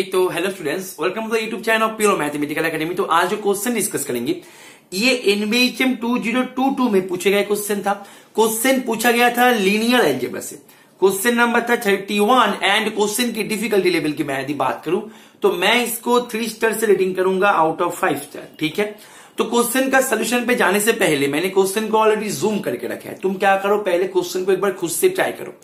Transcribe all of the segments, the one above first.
तो hello students, welcome to the YouTube channel of pure mathematical academy. तो आज जो क्वेश्चन डिस्कस करेंगे ये एनबीएचएम 2022 में पूछे गए क्वेश्चन था। क्वेश्चन पूछा गया था लीनियर अलजेब्रा से। क्वेश्चन नंबर था 31 एंड क्वेश्चन की डिफिकल्टी लेवल की मैं यदि बात करूं तो मैं इसको 3 स्टार से रेटिंग करूंगा आउट ऑफ 5 स्टार। ठीक है, तो क्वेश्चन का सोल्यूशन पे जाने से पहले मैंने क्वेश्चन को ऑलरेडी जूम करके रखा है। तुम क्या करो, पहले क्वेश्चन को एक बार खुद से ट्राई करो,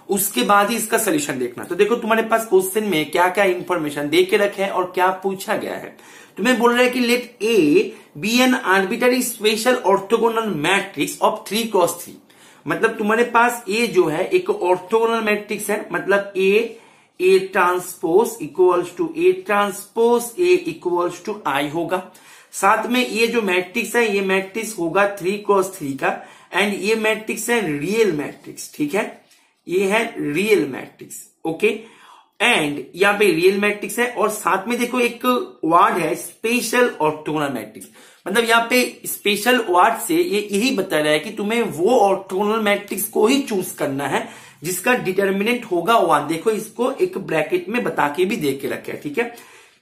उसके बाद ही इसका सोल्यूशन देखना। तो देखो तुम्हारे पास क्वेश्चन में क्या क्या इंफॉर्मेशन दे के रखे हैं और क्या पूछा गया है। तुम्हें बोल रहा है कि let A be an arbitrary special orthogonal matrix of 3x3। मतलब तुम्हारे पास ए जो है एक ऑर्थोगोनल मैट्रिक्स है, मतलब A transpose equals to A transpose A equals to I होगा। साथ में ये जो मैट्रिक्स है ये मैट्रिक्स होगा 3x3 का एंड ये मैट्रिक्स है रियल मैट्रिक्स। ठीक है, ये है रियल मैट्रिक्स। ओके, एंड यहाँ पे रियल मैट्रिक्स है और साथ में देखो एक वर्ड है स्पेशल ऑर्थोगोनल मैट्रिक्स। मतलब यहाँ पे स्पेशल वर्ड से ये यही बता रहा है कि तुम्हें वो ऑर्थोगोनल मैट्रिक्स को ही चूज करना है जिसका डिटर्मिनेंट होगा 1। देखो इसको एक ब्रैकेट में बता के भी दे के रखे है। ठीक है,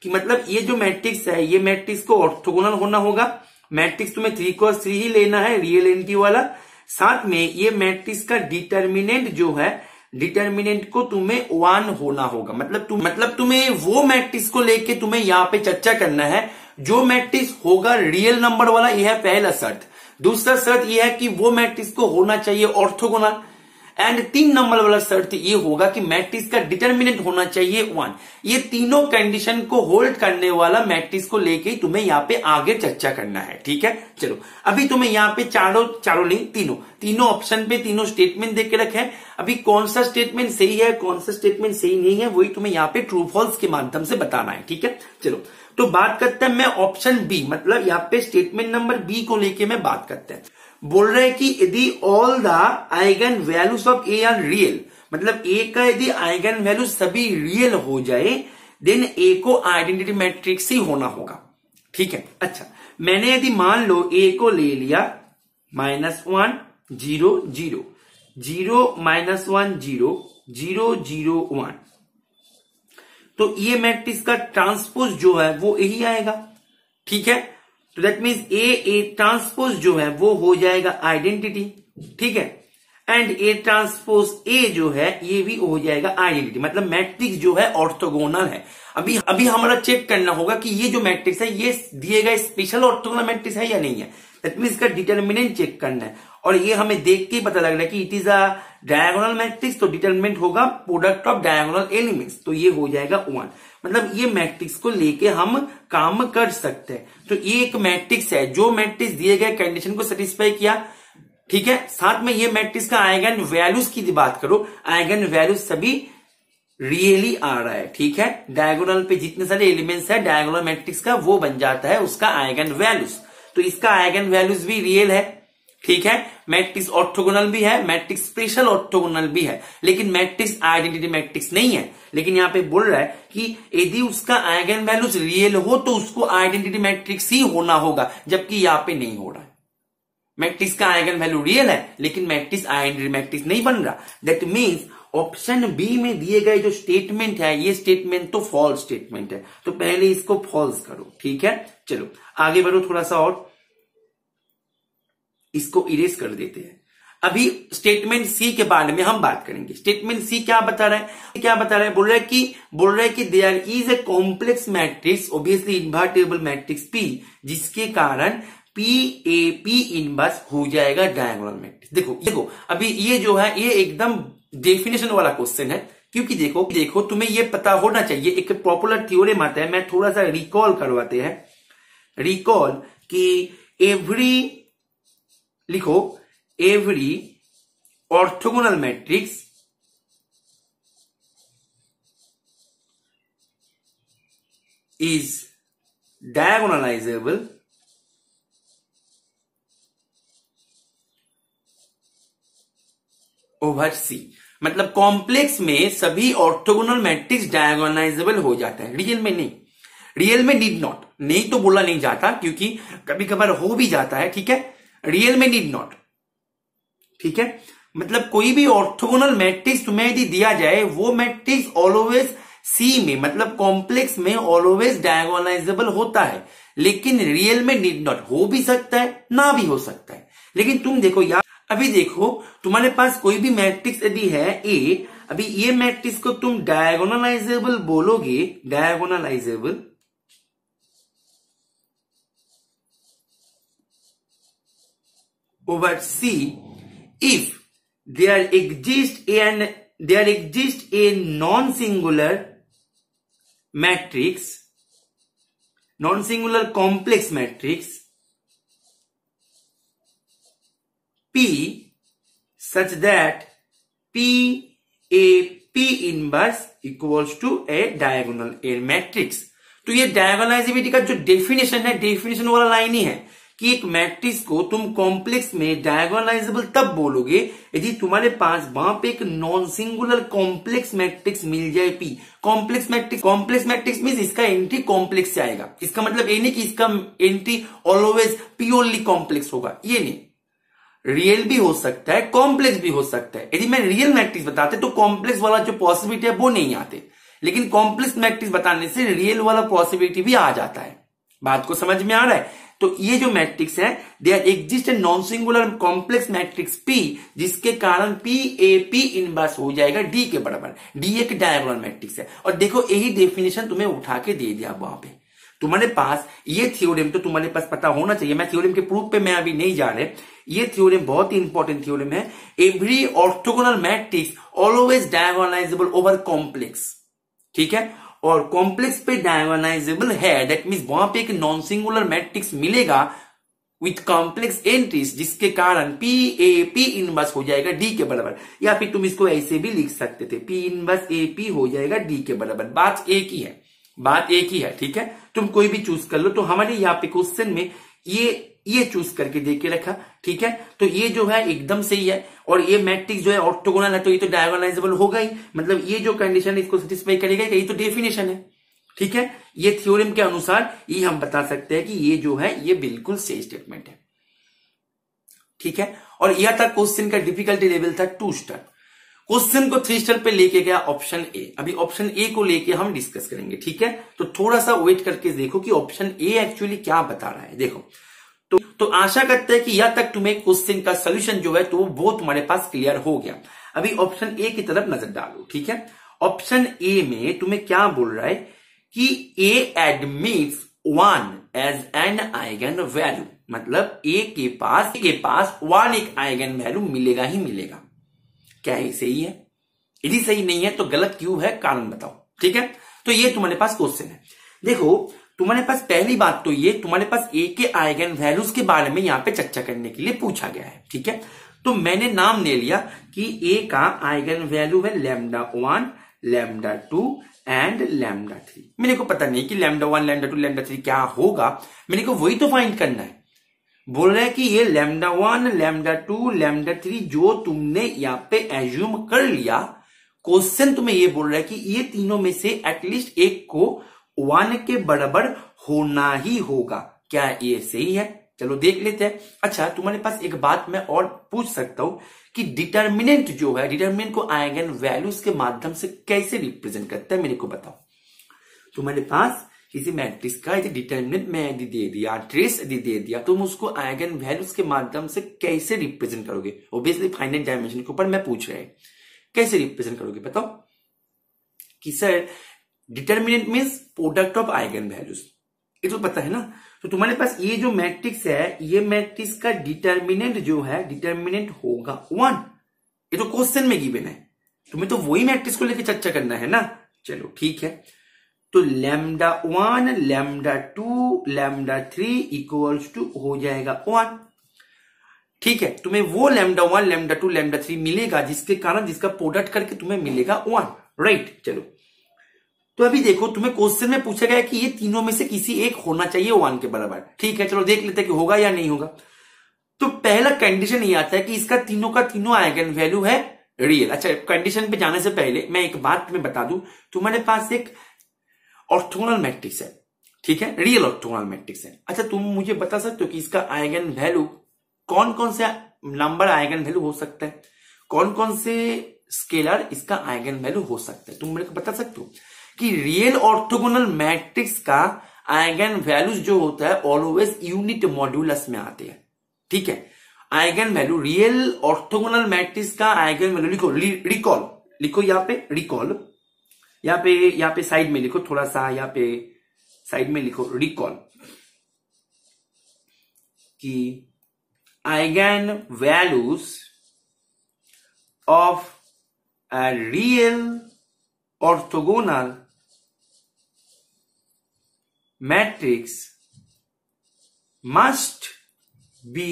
कि मतलब ये जो मैट्रिक्स है ये मैट्रिक्स को ऑर्थोगोनल होना होगा। मैट्रिक्स तुम्हें 3x3 ही लेना है, रियल एंटिटी वाला। साथ में ये मैट्रिक्स का डिटर्मिनेंट जो है, डिटर्मिनेंट को तुम्हें 1 होना होगा। मतलब तुम्हें वो मैट्रिक्स को लेके तुम्हें यहाँ पे चर्चा करना है जो मैट्रिक्स होगा रियल नंबर वाला। यह है पहला शर्त। दूसरा शर्त यह है कि वो मैट्रिक्स को होना चाहिए ऑर्थोगोनल। एंड 3 नंबर वाला शर्त ये होगा कि मैट्रिक्स का डिटर्मिनेंट होना चाहिए 1। ये तीनों कंडीशन को होल्ड करने वाला मैट्रिक्स को लेके तुम्हें यहाँ पे आगे चर्चा करना है। ठीक है, चलो अभी तुम्हें यहाँ पे चारों नहीं तीनों ऑप्शन पे तीनों स्टेटमेंट देख के रखे हैं। अभी कौन सा स्टेटमेंट सही है कौन सा स्टेटमेंट सही नहीं है वही तुम्हें यहाँ पे ट्रू फॉल्स के माध्यम से बताना है। ठीक है, चलो तो बात करते हैं मैं ऑप्शन बी, मतलब यहाँ पे स्टेटमेंट नंबर बी को लेके मैं बात करते हैं। बोल रहे हैं कि यदि all the eigen values of A R real, मतलब ए का यदि आइगन वैल्यू सभी रियल हो जाए देन ए को आइडेंटिटी मैट्रिक्स ही होना होगा। ठीक है, अच्छा मैंने यदि मान लो ए को ले लिया -1 0 0 0 -1 0 0 0 1, तो ये मैट्रिक्स का ट्रांसपोज जो है वो यही आएगा। ठीक है, तो दैट मीन्स ए ट्रांसपोज जो है वो हो जाएगा आइडेंटिटी। ठीक है, एंड ए ट्रांसपोज ए जो है ये भी हो जाएगा आइडेंटिटी। मतलब मैट्रिक्स जो है ऑर्थोगोनल है। अभी हमारा चेक करना होगा कि ये जो मैट्रिक्स है ये दिए गए स्पेशल ऑर्थोगोनल मैट्रिक्स है या नहीं है। दैट मीन्स इसका डिटर्मिनेंट चेक करना है और ये हमें देख के पता लग रहा है कि it is a diagonal matrix, तो डिटर्मिनेंट होगा प्रोडक्ट ऑफ डायगोनल एलिमेंट्स, तो ये हो जाएगा 1। मतलब ये मैट्रिक्स को लेके हम काम कर सकते हैं। तो ये एक मैट्रिक्स है जो मैट्रिक्स दिए गए कंडीशन को सेटिस्फाई किया। ठीक है, साथ में ये मैट्रिक्स का आइगन वैल्यूज की बात करो, आइगन वैल्यूज सभी रियली आ रहा है। ठीक है, डायगोनल पे जितने सारे एलिमेंट्स है डायगोनल मैट्रिक्स का वो बन जाता है उसका आइगन वैल्यूज, तो इसका आइगन वैल्यूज भी रियल है। ठीक है, मैट्रिक्स ऑर्थोगोनल भी है, मैट्रिक्स स्पेशल ऑर्थोगोनल भी है, लेकिन मैट्रिक्स आइडेंटिटी मैट्रिक्स नहीं है। लेकिन यहाँ पे बोल रहा है कि यदि उसका आइगन वैल्यूज रियल हो तो उसको आइडेंटिटी मैट्रिक्स ही होना होगा, जबकि यहाँ पे नहीं हो रहा है। मैट्रिक्स का आइगन वैल्यू रियल है लेकिन मैट्रिक्स आइडेंटिटी मैट्रिक्स नहीं बन रहा। दैट मीन्स ऑप्शन बी में दिए गए जो स्टेटमेंट है ये स्टेटमेंट तो फॉल्स स्टेटमेंट है, तो पहले इसको फॉल्स करो। ठीक है, चलो आगे बढ़ो थोड़ा सा और इसको इरेज कर देते हैं। अभी स्टेटमेंट सी के बारे में हम बात करेंगे। स्टेटमेंट सी क्या बता रहा है, बोल रहा है कि there is a complex matrix obviously invertible matrix P जिसके कारण पी इनवर्स हो जाएगा डायगोनल मैट्रिक्स। देखो अभी ये जो है ये एकदम डेफिनेशन वाला क्वेश्चन है, क्योंकि देखो तुम्हें ये पता होना चाहिए। एक पॉपुलर थ्योरम आता है, मैं थोड़ा सा रिकॉल करवाते हैं। रिकॉल कि every orthogonal matrix is diagonalizable over C. मतलब कॉम्प्लेक्स में सभी ऑर्थोगोनल मैट्रिक्स डायगोनलाइजेबल हो जाता है, रियल में नहीं। रियल में नीड नॉट, नहीं तो बोला नहीं जाता क्योंकि कभी कभार हो भी जाता है। ठीक है, रियल में नीड नॉट। ठीक है, मतलब कोई भी ऑर्थोगोनल मैट्रिक्स तुम्हें यदि दिया जाए वो मैट्रिक्स ऑलवेज सी में मतलब कॉम्प्लेक्स में ऑलवेज डायगोनलाइजेबल होता है, लेकिन रियल में नीड नॉट, हो भी सकता है ना भी हो सकता है। लेकिन तुम देखो यार, अभी देखो तुम्हारे पास कोई भी मैट्रिक्स यदि है ए, अभी ये मैट्रिक्स को तुम डायगोनलाइजेबल बोलोगे, diagonalisable over C if there exists a non-singular matrix, non-singular complex matrix P such that P inverse equals to a diagonal A matrix। तो ये डायगोनलाइजेबिलिटी का जो डेफिनेशन है, डेफिनेशन वाला लाइन ही है कि एक मैट्रिक्स को तुम कॉम्प्लेक्स में डायगोनलाइजेबल तब बोलोगे यदि तुम्हारे पास वहां पे एक नॉन सिंगुलर कॉम्प्लेक्स मैट्रिक्स मिल जाए पी। कॉम्प्लेक्स मैट्रिक्स मींस इसका एंट्री कॉम्प्लेक्स से आएगा। इसका मतलब ये नहीं कि इसका एंट्री ऑलवेज प्योरली कॉम्प्लेक्स होगा, ये नहीं, रियल भी हो सकता है, कॉम्प्लेक्स भी हो सकता है। यदि मैं रियल मैट्रिक्स बताते तो कॉम्प्लेक्स वाला जो पॉसिबिलिटी है वो नहीं आते, लेकिन कॉम्प्लेक्स मैट्रिक्स बताने से रियल वाला पॉसिबिलिटी भी आ जाता है। बात को समझ में आ रहा है? तो ये जो मैट्रिक्स है, there exist a non singular complex matrix P, जिसके कारण पी ए पी इनवर्स हो जाएगा डी के बराबर। डी एक डायगोनल मैट्रिक्स है। और देखो यही डेफिनेशन तुम्हें उठा के दे दिया वहां पे। तुम्हारे पास ये थ्योरम तो तुम्हारे पास पता होना चाहिए। मैं थ्योरम के प्रूफ पे मैं अभी नहीं जा रहे। ये थ्योरम बहुत ही इंपॉर्टेंट थ्योरम है। Every orthogonal matrix always diagonalisable over complex, ठीक है। और कॉम्प्लेक्स पे डायगोनलाइजेबल है, दैट मींस वहां पे एक नॉन सिंगुलर मैट्रिक्स मिलेगा विथ कॉम्प्लेक्स एंट्रीज, जिसके कारण पी ए पी इनवर्स हो जाएगा डी के बराबर। या फिर तुम इसको ऐसे भी लिख सकते थे, पी इनवर्स ए पी हो जाएगा डी के बराबर। बात एक ही है, बात एक ही है, ठीक है। तुम कोई भी चूज कर लो। तो हमारे यहाँ पे क्वेश्चन में ये चूज करके देख के रखा, ठीक है। तो ये जो है एकदम सही है। और ये मैट्रिक्स जो है ऑर्थोगोनल है, तो ये तो डायगोनलाइजेबल होगा ही। मतलब ये जो कंडीशन है इसको सेटिस्फाई करेगा, ये तो डेफिनेशन है, ठीक है। ये थ्योरम के अनुसार ये हम बता सकते हैं कि ये जो है ये बिल्कुल सही स्टेटमेंट है, ठीक है। और यह था क्वेश्चन का डिफिकल्टी लेवल था 2 स्टार। क्वेश्चन को 3 स्टार पे लेके गया ऑप्शन ए। अभी ऑप्शन ए को लेके हम डिस्कस करेंगे, ठीक है। तो थोड़ा सा वेट करके देखो कि ऑप्शन ए एक्चुअली क्या बता रहा है। देखो तो आशा करते हैं कि यहां तक तुम्हें क्वेश्चन का सोल्यूशन जो है तो वो तुम्हारे पास क्लियर हो गया। अभी ऑप्शन ए की तरफ नजर डालो, ठीक है। ऑप्शन ए में तुम्हें क्या बोल रहा है कि A admits 1 as an eigen value, मतलब ए के पास 1 एक आइगन वैल्यू मिलेगा ही मिलेगा। क्या ये सही है? यदि सही नहीं है तो गलत क्यों है, कारण बताओ, ठीक है। तो ये तुम्हारे पास क्वेश्चन है। देखो तुम्हारे पास पहली बात तो ये तुम्हारे पास ए के आइगन वैल्यूज के बारे में यहाँ पे चर्चा करने के लिए पूछा गया है, ठीक है। तो मैंने नाम ले लिया कि ए का आइगन वैल्यू है λ1, λ2 एंड λ3। मेरे को पता नहीं कि λ1, λ2, λ3 क्या होगा, मेरे को वही तो फाइंड करना है। बोल रहा है कि ये λ1, λ2, λ3 जो तुमने यहाँ पे एज्यूम कर लिया, क्वेश्चन तुम्हें ये बोल रहा है कि ये तीनों में से एटलीस्ट एक को 1 के बराबर होना ही होगा। क्या ये सही है? चलो देख लेते हैं। अच्छा तुम्हारे पास एक बात मैं और पूछ सकता हूं कि डिटर्मिनेंट जो है, डिटर्मिनेंट को आइगन वैल्यूज के माध्यम से कैसे रिप्रेजेंट करता है, मेरे को बताओ। तुम्हारे पास किसी मैट्रिक्स का यदि डिटर्मिनेंट में यदि दे दिया, ट्रेस यदि दे दिया, तुम उसको आइगन वैल्यूज के माध्यम से कैसे रिप्रेजेंट करोगे? ऑब्वियसली फाइनाइट डायमेंशन के ऊपर मैं पूछ रहा है, कैसे रिप्रेजेंट करोगे बताओ। कि sir determinant means product of eigen values, ये तो पता है ना। तो तुम्हारे पास ये जो मैट्रिक्स है, ये मैट्रिक्स का डिटर्मिनेंट जो है, डिटर्मिनेंट होगा 1। ये तो क्वेश्चन में गिवन है, तुम्हें तो वही मैट्रिक्स को लेकर चर्चा करना है ना। चलो ठीक है। तो λ1, λ2, λ3 इक्वल्स टू हो जाएगा 1, ठीक है। तुम्हें वो λ1, λ2, λ3 मिलेगा जिसके कारण जिसका प्रोडक्ट करके तुम्हें मिलेगा 1, राइट। चलो तो अभी देखो तुम्हें क्वेश्चन में पूछा गया कि ये तीनों में से किसी एक होना चाहिए 1 के बराबर, ठीक है। चलो देख लेते हैं कि होगा या नहीं होगा। तो पहला कंडीशन ये आता है कि इसका तीनों का तीनों आइगन वैल्यू है रियल। अच्छा कंडीशन पे जाने से पहले मैं एक बात तुम्हें बता दूं, तुम्हारे पास एक ऑर्थोगोनल मैट्रिक्स है, ठीक है, रियल ऑर्थोगोनल मैट्रिक्स है। अच्छा तुम मुझे बता सकते हो कि इसका आइगन वैल्यू कौन कौन से नंबर आइगन वैल्यू हो सकता है, कौन कौन से स्केलर इसका आइगन वैल्यू हो सकता है, तुम मेरे को बता सकते हो? कि रियल ऑर्थोगोनल मैट्रिक्स का आइगन वैल्यूज जो होता है ऑलवेज यूनिट मॉड्यूलस में आते हैं। ठीक है, eigen value real orthogonal matrix का आइगन वैल्यू लिखो, रिकॉल लिखो, यहाँ पे रिकॉल, यहाँ पे साइड में लिखो, थोड़ा सा यहाँ पे साइड में लिखो रिकॉल कि eigen values of a real orthogonal matrix must be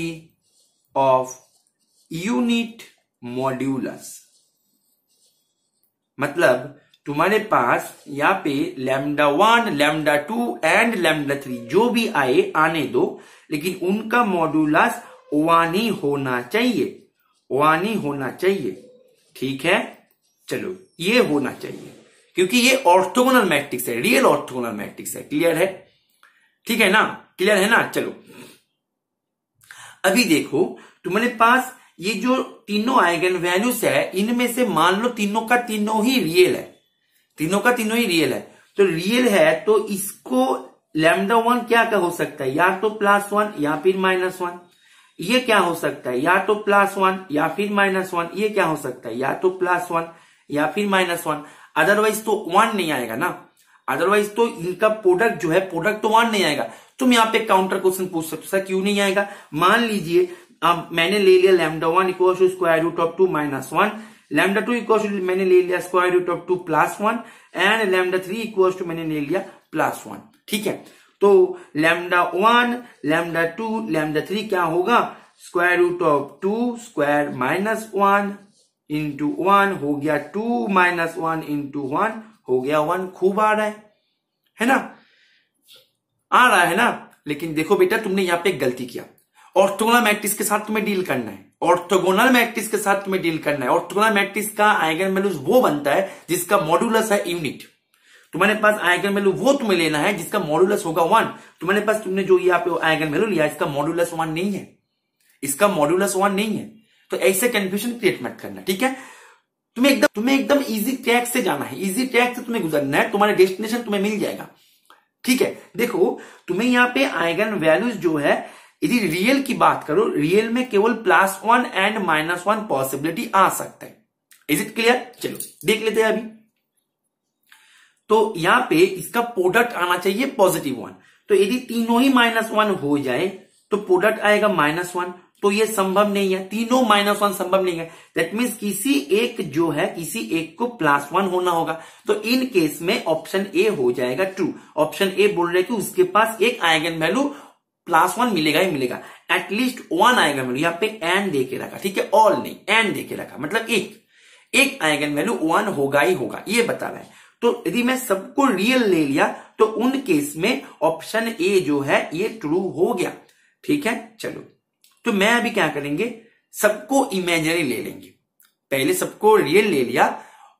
of unit modulus। मतलब तुम्हारे पास यहाँ पे λ1 λ2 एंड λ3 जो भी आए आने दो, लेकिन उनका मॉड्यूलस 1 ही होना चाहिए, 1 ही होना चाहिए। ठीक है, चलो ये होना चाहिए क्योंकि ये ऑर्थोगोनल मैट्रिक्स है, रियल ऑर्थोगोनल मैट्रिक्स है। क्लियर है? ठीक है ना, क्लियर है ना। चलो अभी देखो तुम्हारे पास ये जो तीनों आइगन वैल्यूज है, इनमें से मान लो तीनों का तीनों ही रियल है, तीनों का तीनों ही रियल है। तो रियल है तो इसको λ1 क्या हो सकता है, या तो +1 या फिर -1। ये क्या हो सकता है, या तो +1 या फिर -1। ये क्या हो सकता है, या तो +1 या फिर -1। अदरवाइज तो 1 नहीं आएगा ना, अदरवाइज तो इनका प्रोडक्ट जो है, प्रोडक्ट तो 1 नहीं आएगा। तुम यहाँ पे काउंटर क्वेश्चन पूछ सकते हो, सर क्यों नहीं आएगा। मान लीजिए अब मैंने ले लिया λ1 = √2 -1, λ2 मैंने ले लिया √2 +1 एंड λ3 मैंने ले लिया +1। ठीक है, तो λ1 λ2 λ3 क्या होगा, √2 स्क्वायर -1 इंटू 1 हो गया 2 -1 इंटू 1 हो गया 1। खूब आ रहा है ना, आ रहा है ना। लेकिन देखो बेटा तुमने यहाँ पे गलती किया, ऑर्थोगोनल मैट्रिक्स के साथ तुम्हें डील करना है, ऑर्थोगोनल मैट्रिक्स के साथ तुम्हें डील करना है। ऑर्थोगोनल मैट्रिक्स का आइगन वैल्यूज वो बनता है जिसका मॉड्यूलस है यूनिट। तुम्हारे पास आइगन वैल्यू वो तुम्हें लेना है जिसका मॉड्यूलस होगा 1। तुम्हारे पास तुमने जो यहाँ पे आइगन वैल्यू लिया, इसका मॉड्यूलस 1 नहीं है, इसका मॉड्यूलस 1 नहीं है। तो ऐसे कंफ्यूजन क्रिएट मत करना। ठीक है, तुम्हें एकदम इजी ट्रैक से जाना है, इजी ट्रैक से तुम्हें गुजरना है, तुम्हारा डेस्टिनेशन तुम्हें मिल जाएगा। ठीक है, देखो तुम्हें यहाँ पे आइगन वैल्यूज जो है, यदि रियल की बात करो, रियल में केवल +1 एंड -1 पॉसिबिलिटी आ सकता है। Is it clear? चलो देख लेते हैं अभी। तो यहां पे इसका प्रोडक्ट आना चाहिए +1। तो यदि तीनों ही -1 हो जाए तो प्रोडक्ट आएगा -1। तो ये संभव नहीं है, तीनों -1 संभव नहीं है। दैट मीन्स किसी एक जो है, किसी एक को +1 होना होगा। तो इन केस में ऑप्शन ए हो जाएगा ट्रू। ऑप्शन ए बोल रहे कि उसके पास एक आइगन वैल्यू +1 मिलेगा ही मिलेगा, एटलीस्ट 1 आइगन वैल्यू। यहाँ पे एन दे के रखा, ठीक है, ऑल नहीं, एन दे के रखा, मतलब एक आइगन वैल्यू 1 होगा ही होगा, ये बता रहा है। तो यदि मैं सबको रियल ले लिया तो उन केस में ऑप्शन ए जो है ये ट्रू हो गया। ठीक है, चलो तो मैं अभी क्या करेंगे, सबको इमेजिनरी ले लेंगे। पहले सबको रियल ले लिया,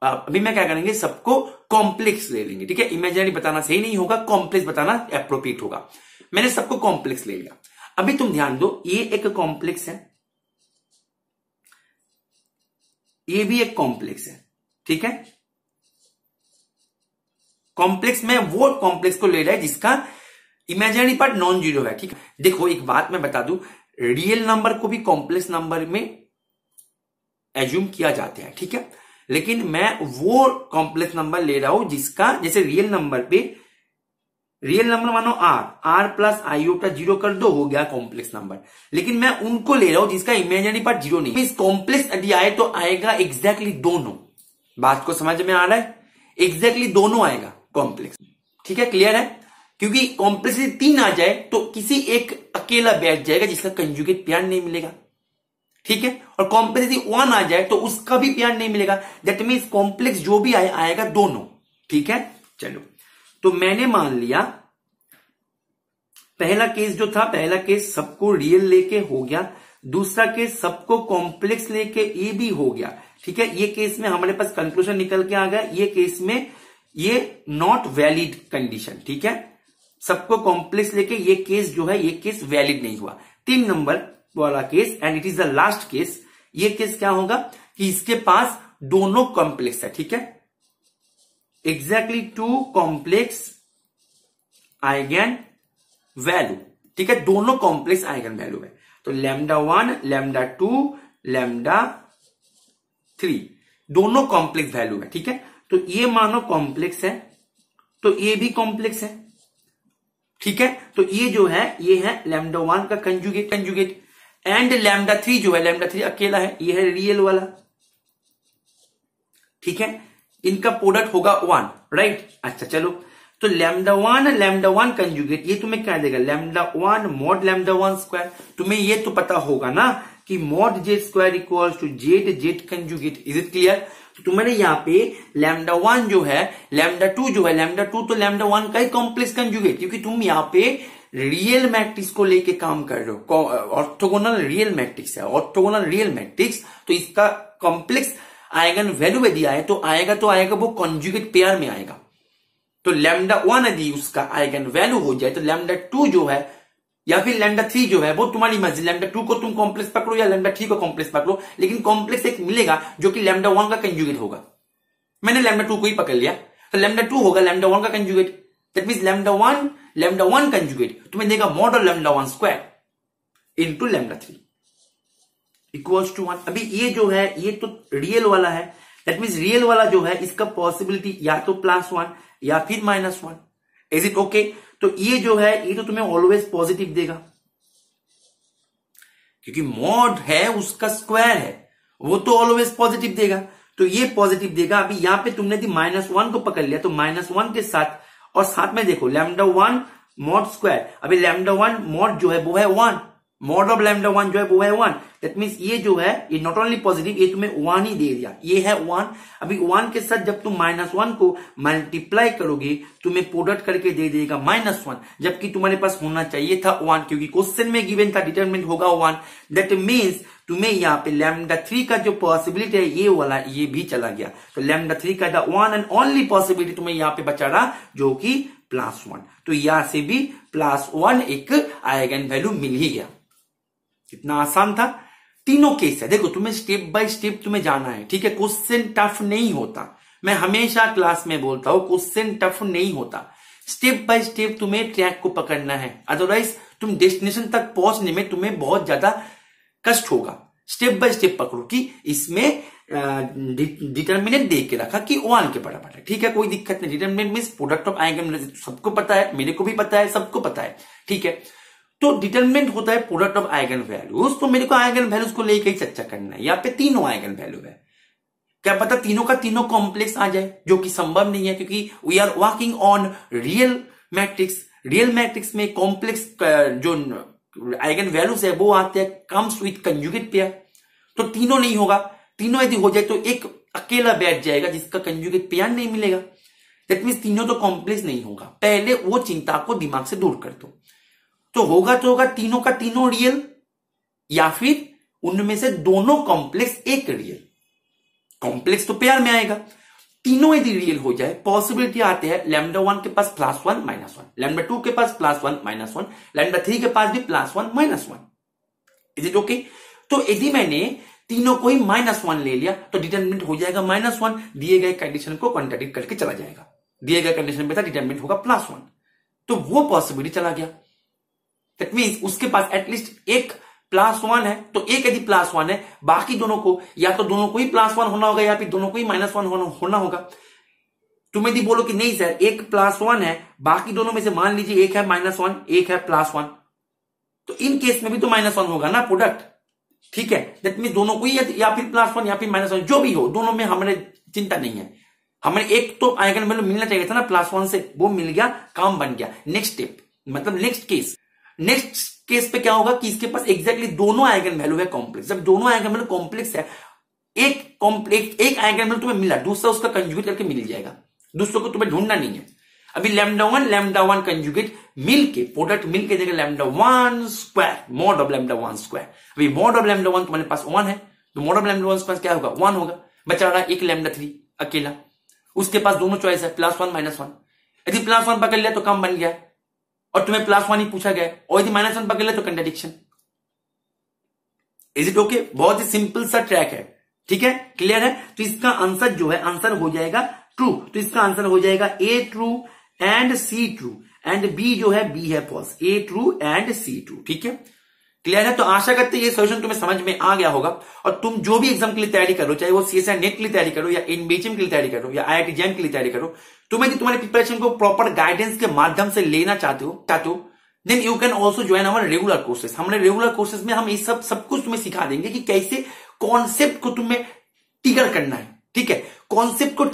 अभी मैं क्या करेंगे, सबको कॉम्प्लेक्स ले लेंगे। ठीक है, इमेजिनरी बताना सही नहीं होगा, कॉम्प्लेक्स बताना एप्रोप्रिएट होगा। मैंने सबको कॉम्प्लेक्स ले लिया। अभी तुम ध्यान दो, ये एक कॉम्प्लेक्स है, ये भी एक कॉम्प्लेक्स है। ठीक है, कॉम्प्लेक्स में वो कॉम्प्लेक्स को ले रहा है जिसका इमेजिनरी पार्ट नॉन जीरो है। ठीक है, देखो एक बात मैं बता दूं, रियल नंबर को भी कॉम्प्लेक्स नंबर में एज्यूम किया जाता है। ठीक है, लेकिन मैं वो कॉम्प्लेक्स नंबर ले रहा हूं जिसका, जैसे रियल नंबर पे, रियल नंबर मानो r प्लस आईओटा 0 कर दो, हो गया कॉम्प्लेक्स नंबर। लेकिन मैं उनको ले रहा हूं जिसका इमेजिनरी पार्ट 0 नहीं। इस कॉम्प्लेक्स यदि आए तो आएगा एग्जैक्टली दोनों। बात को समझ में आ रहा है? एग्जैक्टली दोनों आएगा कॉम्प्लेक्स। ठीक है, क्लियर है? क्योंकि कॉम्प्लेक्स 3 आ जाए तो किसी एक अकेला बैठ जाएगा जिसका कंजुगेट पेयर नहीं मिलेगा। ठीक है, और कॉम्प्लेक्स 1 आ जाए तो उसका भी पेयर नहीं मिलेगा। दैट मीन्स कॉम्प्लेक्स जो भी आए आएगा दोनों। ठीक है, चलो तो मैंने मान लिया पहला केस जो था, पहला केस सबको रियल लेके हो गया, दूसरा केस सबको कॉम्प्लेक्स लेके ये भी हो गया। ठीक है, ये केस में हमारे पास कंक्लूजन निकल के आ गया, ये केस में ये नॉट वैलिड कंडीशन। ठीक है, सबको कॉम्प्लेक्स लेके ये केस जो है, ये केस वैलिड नहीं हुआ। 3 नंबर वाला case, and it is the last case. ये केस क्या होगा कि इसके पास दोनों कॉम्प्लेक्स है। ठीक है, एग्जैक्टली 2 कॉम्प्लेक्स आइगन वैल्यू, ठीक है, दोनों कॉम्प्लेक्स आइगन वैल्यू है। तो λ1, λ2, λ3 दोनों कॉम्प्लेक्स वैल्यू है, ठीक है। तो ये मानो कॉम्प्लेक्स है, तो ये भी कॉम्प्लेक्स है, ठीक है। तो ये जो है ये है λ1 का कंजुगेट एंड λ3 जो है λ3 अकेला है, ये है रियल वाला, ठीक है। इनका प्रोडक्ट होगा 1, राइट। अच्छा चलो, तो λ1 कंजुगेट ये तुम्हें क्या देगा, λ1 mod λ1 स्क्वायर। तुम्हें ये तो पता होगा ना कि mod z square equals to z conjugate. Is it clear? तो तुम्हारे यहाँ पे λ1 जो है, λ2 जो है, λ2 तो λ1 का ही कॉम्प्लेक्स कंजुगेट, क्योंकि तुम यहाँ पे रियल मैट्रिक्स को लेके काम कर रहे हो। ऑर्थोगोनल रियल मैट्रिक्स है, ऑर्थोगोनल रियल मैट्रिक्स, तो इसका कॉम्प्लेक्स आइगन वैल्यू में दिया है, तो आएगा वो कॉन्जुगेट पेयर में आएगा। तो λ1 यदि उसका आइगन वैल्यू हो जाए तो λ2 जो है या फिर λ3 जो है वो तुम्हारी मर्जी, λ2 को तुम कॉम्प्लेक्स पकड़ो या λ3 को कॉम्प्लेक्स पकड़ो, लेकिन कॉम्प्लेक्स एक मिलेगा जो कि λ1 का कंजुगेट होगा। मैंने λ2 को ही पकड़ लिया, तो λ2 होगा λ1 का कंजुगेट। दैट मींस λ1 कंजुगेट तुम्हें देगा mod λ1 square into λ3 equals to 1। अभी ये जो है ये तो रियल वाला है, दैट मींस रियल वाला जो है इसका पॉसिबिलिटी या तो +1 या फिर -1। Is it okay? तो ये जो है ये तो तुम्हें ऑलवेज पॉजिटिव देगा, क्योंकि मॉड है उसका स्क्वायर है, वो तो ऑलवेज पॉजिटिव देगा, तो ये पॉजिटिव देगा। अभी यहां पे तुमने यदि -1 को पकड़ लिया तो -1 के साथ, और साथ में देखो λ1 मॉड स्क्वायर, अभी λ1 मॉड जो है वो है 1, मॉड ऑफ λ1 जो है वो है 1। दैट मींस ये जो है ये नॉट ओनली पॉजिटिव, ये तुम्हें 1 ही दे दिया, ये है 1। अभी 1 के साथ जब तुम -1 को मल्टीप्लाई करोगे तुम्हें प्रोडक्ट करके दे देगा -1, जबकि तुम्हारे पास होना चाहिए था 1, क्योंकि क्वेश्चन में गिवन था डिटरमिनेंट होगा 1। दैट मींस तुम्हें यहाँ पे λ3 का जो पॉसिबिलिटी है ये वाला ये भी चला गया, तो λ3 का the one and only possibility तुम्हें यहाँ पे बचा रहा जो कि +1। तो यहां से भी +1 एक आइगन वैल्यू मिल ही गया। कितना आसान था। तीनों केस है, देखो तुम्हें स्टेप बाय स्टेप तुम्हें जाना है, ठीक है। क्वेश्चन टफ नहीं होता, मैं हमेशा क्लास में बोलता हूं क्वेश्चन टफ नहीं होता, स्टेप बाय स्टेप तुम्हें ट्रैक को पकड़ना है, अदरवाइज तुम डेस्टिनेशन तक पहुंचने में तुम्हें बहुत ज्यादा कष्ट होगा। स्टेप बाय स्टेप पकड़ो कि इसमें डिटर्मिनेंट दे के रखा कि 1 के बराबर है, ठीक है, कोई दिक्कत नहीं। Determinant means product of eigen, सबको पता है, मेरे को भी पता है, सबको पता है, ठीक है। तो डिटरमिनेंट होता है प्रोडक्ट ऑफ आइगन वैल्यूज, तो मेरे को आइगन वैल्यूज को लेकर ही चर्चा करना है। यहाँ पे तीनों आइगन वैल्यू है, क्या पता तीनों का तीनों कॉम्प्लेक्स आ जाए, जो कि संभव नहीं है, क्योंकि we are working on real matrix. Real matrix में कॉम्प्लेक्स जो आइगन वैल्यूज है वो आते हैं कम्स विथ कंजुगेट पेयर, तो तीनों नहीं होगा। तीनों यदि हो जाए तो एक अकेला बैठ जाएगा जिसका कंजुगेट पेयर नहीं मिलेगा, दैट मींस तीनों तो कॉम्प्लेक्स नहीं होगा। पहले वो चिंता को दिमाग से दूर कर दो। तो होगा तीनों का तीनों रियल, या फिर उनमें से दोनों कॉम्प्लेक्स एक रियल। कॉम्प्लेक्स तो पेयर में आएगा, तीनों यदि रियल हो जाए पॉसिबिलिटी आते हैं λ1 के पास +1 -1, λ2 के पास +1 -1, λ3 के पास भी +1 -1। Is it okay? तो यदि मैंने तीनों को ही -1 ले लिया तो डिटरमिनेंट हो जाएगा -1, दिए गए कंडीशन को कॉन्ट्राडिक्ट करके चला जाएगा। दिए गए कंडीशन पे था डिटरमिनेंट होगा +1, तो वो पॉसिबिलिटी चला गया। दैट मींस उसके पास एटलीस्ट एक +1 है, तो एक यदि +1 है, बाकी दोनों को या तो दोनों को ही +1 होना होगा या फिर दोनों को ही -1 होना होगा। तुम यदि बोलो कि नहीं सर एक +1 है, बाकी दोनों में से मान लीजिए एक है -1 एक है +1, तो इन केस में भी तो -1 होगा ना प्रोडक्ट, ठीक है। दैट मींस दोनों को ही या फिर +1 या फिर -1 जो भी हो, दोनों में हमारे चिंता नहीं है। हमें एक तो आइगन वैल्यू मिलना चाहिए था ना +1 से, वो मिल गया, काम बन गया। नेक्स्ट स्टेप मतलब नेक्स्ट केस पे क्या होगा कि इसके पास एग्जैक्टली दोनों आइगन वैल्यू है कॉम्प्लेक्स। जब दोनों आइगन वैल्यू कॉम्प्लेक्स है, एक आइगन वैल्यू तुम्हें मिला, दूसरा उसका कंजुगेट करके मिल जाएगा, दूसरों को तुम्हें ढूंढना नहीं है। अभी λ1 कंजुगेट मिलके प्रोडक्ट मिलके देगा λ1 स्क्वायर मॉड ऑफ λ1 स्क्वायर। अभी मॉड ऑफ λ1 तुम्हारे पास 1 है, तो मॉड ऑफ λ1 स्क्वायर क्या होगा 1 होगा। बचा रहा एक λ3 अकेला, उसके पास दोनों चॉइस है +1 -1। यदि +1 पकड़ लिया तो काम बन गया और तुम्हें +1 ही पूछा गया, और यदि -1 पकड़ लिया तो कंट्राडिक्शन। Is it okay? बहुत ही सिंपल सा ट्रैक है, ठीक है, क्लियर है। तो इसका आंसर जो है आंसर हो जाएगा ट्रू, तो इसका आंसर हो जाएगा A true and C true, and B जो है बी है false, A true and C true. ठीक है, क्लियर है? तो आशा करते हैं ये सॉल्यूशन तुम्हें समझ में आ गया होगा। और तुम जो भी एग्जाम के लिए तैयारी करो, चाहे वो सीएसआई नेट के लिए तैयारी करो या एनबीएचएम के लिए तैयारी करो या आईआईटी जैम के लिए तैयारी करो, तुम्हें तुम्हारे प्रिपरेशन को प्रॉपर गाइडेंस के माध्यम से लेना चाहते हो then you can also join our regular courses. हमारे रेगुलर कोर्सेज में हम ये सब कुछ तुम्हें सिखा देंगे कि कैसे कॉन्सेप्ट को तुम्हें टिगर करना है। ठीक है, कॉन्सेप्ट को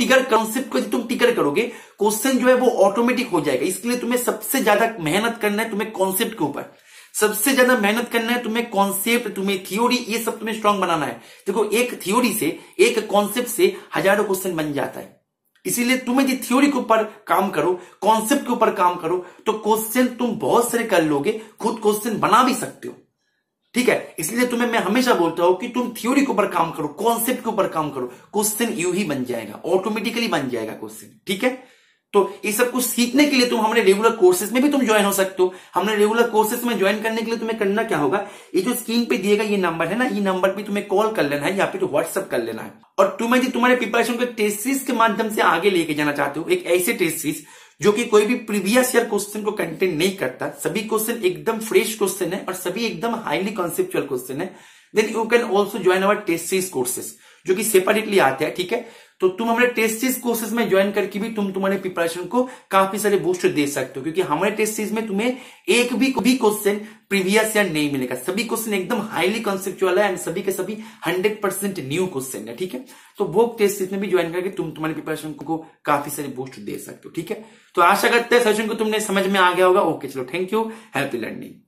तुम टिगर करोगे, क्वेश्चन जो है वो ऑटोमेटिक हो जाएगा। इसके लिए तुम्हें सबसे ज्यादा मेहनत करना है, तुम्हें कॉन्सेप्ट के ऊपर सबसे ज्यादा मेहनत करना है, तुम्हें कॉन्सेप्ट, तुम्हें थियोरी, ये सब तुम्हें स्ट्रांग बनाना है। देखो, एक थियोरी से, एक कॉन्सेप्ट से हजारों क्वेश्चन बन जाता है। इसीलिए तुम्हें जो थियोरी के ऊपर काम करो, कॉन्सेप्ट के ऊपर काम करो, तो क्वेश्चन तुम बहुत सारे कर लोगे, खुद क्वेश्चन बना भी सकते हो। ठीक है, इसलिए तुम्हें मैं हमेशा बोलता हूं कि तुम थियोरी के ऊपर काम करो, कॉन्सेप्ट के ऊपर काम करो, क्वेश्चन यूं ही बन जाएगा, ऑटोमेटिकली बन जाएगा क्वेश्चन। ठीक है, तो ये सब कुछ सीखने के लिए तुम हमारे रेगुलर कोर्सेज में भी तुम ज्वाइन हो सकते हो। हमने रेगुलर कोर्सेज में ज्वाइन करने के लिए तुम्हें करना क्या होगा, ये जो स्क्रीन पे दिएगा ये नंबर है ना, ये नंबर पे तुम्हें कॉल कर लेना है या फिर व्हाट्सएप कर लेना है। और तुम्हें तुम्हारे प्रिपरेशन को टेस्ट सीरीज के माध्यम से आगे लेके जाना चाहते हो, एक ऐसे टेस्ट सीरीज जो कि कोई भी प्रीवियस ईयर क्वेश्चन को कंटेन नहीं करता, सभी क्वेश्चन एकदम फ्रेश क्वेश्चन है और सभी एकदम हाईली कॉन्सेप्चुअल क्वेश्चन है, then you can also join our test series courses जो कि सेपरेटली आते हैं। ठीक है, तो तुम हमारे टेस्ट सीरीज कोर्सेज में ज्वाइन करके भी तुम तुम्हारे प्रिपरेशन को काफी सारे बूस्ट दे सकते हो, क्योंकि हमारे टेस्ट सीरीज में तुम्हें एक भी क्वेश्चन प्रीवियस ईयर नहीं मिलेगा। सभी क्वेश्चन एकदम हाईली कॉन्सेप्चुअल है एंड सभी के सभी 100% न्यू क्वेश्चन है। ठीक है, तो वो टेस्ट सीरीज में भी ज्वाइन करके तुम तुम्हारे प्रिपरेशन को काफी सारे बूस्ट दे सकते हो। ठीक है, तो आशा करते हैं सेशन को तुमने समझ में आ गया होगा। ओके, चलो, थैंक यू, हैप्पी लर्निंग।